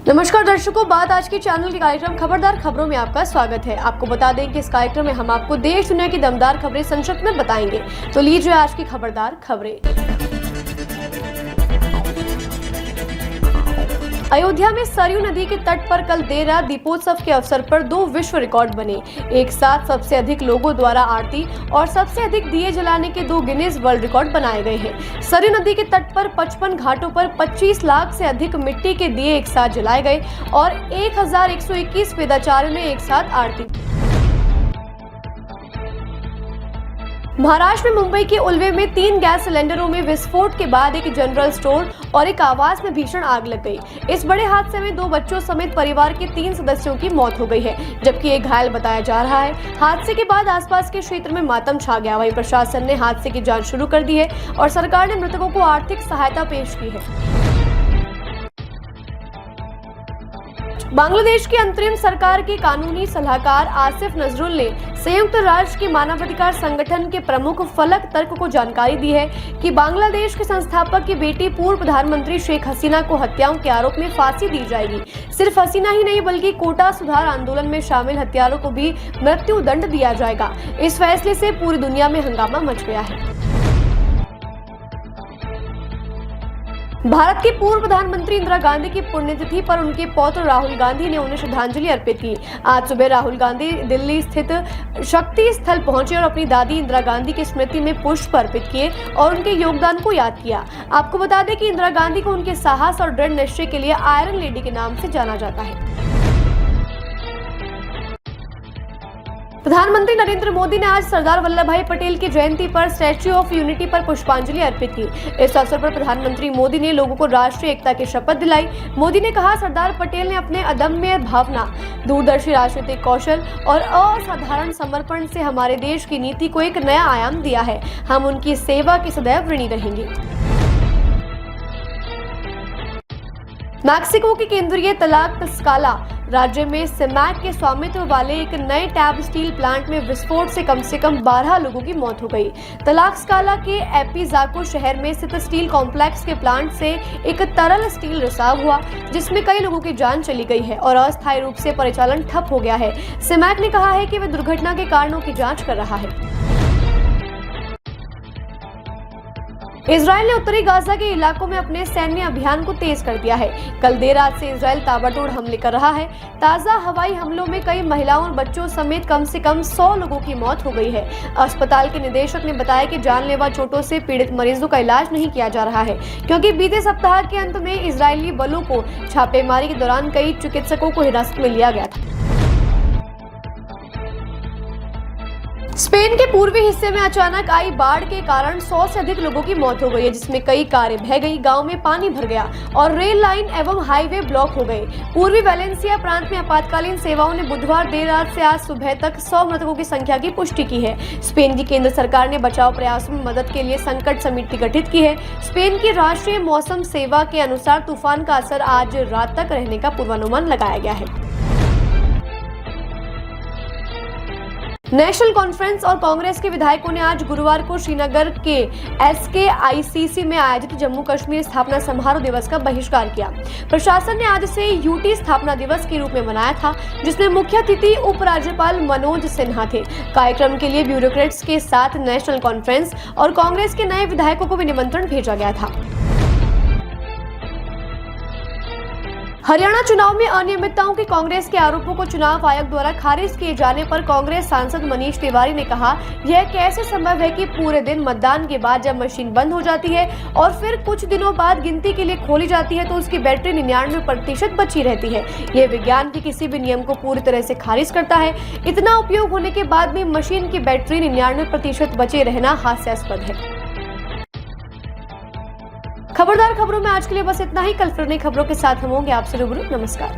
नमस्कार दर्शकों, बात आज के चैनल के कार्यक्रम खबरदार खबरों में आपका स्वागत है। आपको बता दें कि इस कार्यक्रम में हम आपको देश दुनिया की दमदार खबरें संक्षिप्त में बताएंगे। तो लीजिए आज की खबरदार खबरें। अयोध्या में सरयू नदी के तट पर कल देर रात दीपोत्सव के अवसर पर 2 विश्व रिकॉर्ड बने। एक साथ सबसे अधिक लोगों द्वारा आरती और सबसे अधिक दिए जलाने के 2 गिनीज वर्ल्ड रिकॉर्ड बनाए गए हैं। सरयू नदी के तट पर 55 घाटों पर 25 लाख से अधिक मिट्टी के दिए एक साथ जलाए गए और 1121 वेदाचार्यों ने एक साथ आरती। महाराष्ट्र में मुंबई के उल्वे में 3 गैस सिलेंडरों में विस्फोट के बाद एक जनरल स्टोर और एक आवास में भीषण आग लग गई। इस बड़े हादसे में 2 बच्चों समेत परिवार के 3 सदस्यों की मौत हो गई है, जबकि एक घायल बताया जा रहा है। हादसे के बाद आसपास के क्षेत्र में मातम छा गया। वहीं प्रशासन ने हादसे की जांच शुरू कर दी है और सरकार ने मृतकों को आर्थिक सहायता पेश की है। बांग्लादेश की अंतरिम सरकार के कानूनी सलाहकार आसिफ नजरुल ने संयुक्त राष्ट्र के मानवाधिकार संगठन के प्रमुख फलक तर्क को जानकारी दी है कि बांग्लादेश के संस्थापक की बेटी पूर्व प्रधानमंत्री शेख हसीना को हत्याओं के आरोप में फांसी दी जाएगी। सिर्फ हसीना ही नहीं बल्कि कोटा सुधार आंदोलन में शामिल हत्यारों को भी मृत्यु दंड दिया जाएगा। इस फैसले से पूरी दुनिया में हंगामा मच गया है। भारत की पूर्व प्रधानमंत्री इंदिरा गांधी की पुण्यतिथि पर उनके पौत्र राहुल गांधी ने उन्हें श्रद्धांजलि अर्पित की। आज सुबह राहुल गांधी दिल्ली स्थित शक्ति स्थल पहुंचे और अपनी दादी इंदिरा गांधी की स्मृति में पुष्प अर्पित किए और उनके योगदान को याद किया। आपको बता दें कि इंदिरा गांधी को उनके साहस और दृढ़ निश्चय के लिए आयरन लेडी के नाम से जाना जाता है। प्रधानमंत्री नरेंद्र मोदी ने आज सरदार वल्लभ भाई पटेल की जयंती पर स्टैच्यू ऑफ यूनिटी पर पुष्पांजलि अर्पित की। इस अवसर पर प्रधानमंत्री मोदी ने लोगों को राष्ट्रीय एकता की शपथ दिलाई। मोदी ने कहा, सरदार पटेल ने अपने अदम्य भावना, दूरदर्शी राजनीतिक कौशल और असाधारण समर्पण से हमारे देश की नीति को एक नया आयाम दिया है। हम उनकी सेवा के सदैव ऋणी रहेंगे। मैक्सिको के केंद्रीय तलाक्सकाला राज्य में सिमैक के स्वामित्व वाले एक नए टैब स्टील प्लांट में विस्फोट से कम 12 लोगों की मौत हो गई। तलाक्सकाला के एपिजाको शहर में स्थित स्टील कॉम्प्लेक्स के प्लांट से एक तरल स्टील रिसाव हुआ, जिसमें कई लोगों की जान चली गई है और अस्थायी रूप से परिचालन ठप हो गया है। सिमैक ने कहा है कि वे दुर्घटना के कारणों की जांच कर रहा है। इजरायल ने उत्तरी गाजा के इलाकों में अपने सैन्य अभियान को तेज कर दिया है। कल देर रात से इजरायल ताबड़तोड़ हमले कर रहा है। ताजा हवाई हमलों में कई महिलाओं और बच्चों समेत कम से कम 100 लोगों की मौत हो गई है। अस्पताल के निदेशक ने बताया कि जानलेवा चोटों से पीड़ित मरीजों का इलाज नहीं किया जा रहा है, क्योंकि बीते सप्ताह के अंत में इजरायली बलों को छापेमारी के दौरान कई चिकित्सकों को हिरासत में लिया गया था। स्पेन के पूर्वी हिस्से में अचानक आई बाढ़ के कारण 100 से अधिक लोगों की मौत हो गई है, जिसमें कई कारें बह गई, गांव में पानी भर गया और रेल लाइन एवं हाईवे ब्लॉक हो गए। पूर्वी वेलेंसिया प्रांत में आपातकालीन सेवाओं ने बुधवार देर रात से आज सुबह तक 100 मृतकों की संख्या की पुष्टि की है। स्पेन की केंद्र सरकार ने बचाव प्रयासों में मदद के लिए संकट समिति गठित की है। स्पेन की राष्ट्रीय मौसम सेवा के अनुसार तूफान का असर आज रात तक रहने का पूर्वानुमान लगाया गया है। नेशनल कॉन्फ्रेंस और कांग्रेस के विधायकों ने आज गुरुवार को श्रीनगर के SKICC में आयोजित जम्मू कश्मीर स्थापना समारोह दिवस का बहिष्कार किया। प्रशासन ने आज इसे यूटी स्थापना दिवस के रूप में मनाया था, जिसमें मुख्य अतिथि उपराज्यपाल मनोज सिन्हा थे। कार्यक्रम के लिए ब्यूरोक्रेट्स के साथ नेशनल कॉन्फ्रेंस और कांग्रेस के नए विधायकों को भी निमंत्रण भेजा गया था। हरियाणा चुनाव में अनियमितताओं के कांग्रेस के आरोपों को चुनाव आयोग द्वारा खारिज किए जाने पर कांग्रेस सांसद मनीष तिवारी ने कहा, यह कैसे संभव है कि पूरे दिन मतदान के बाद जब मशीन बंद हो जाती है और फिर कुछ दिनों बाद गिनती के लिए खोली जाती है तो उसकी बैटरी 99% बची रहती है। यह विज्ञान के किसी भी नियम को पूरी तरह से खारिज करता है। इतना उपयोग होने के बाद भी मशीन की बैटरी 99% बचे रहना हास्यास्पद है। खबरदार खबरों में आज के लिए बस इतना ही। कल फिर नई खबरों के साथ हम होंगे आपसे रूबरू। नमस्कार।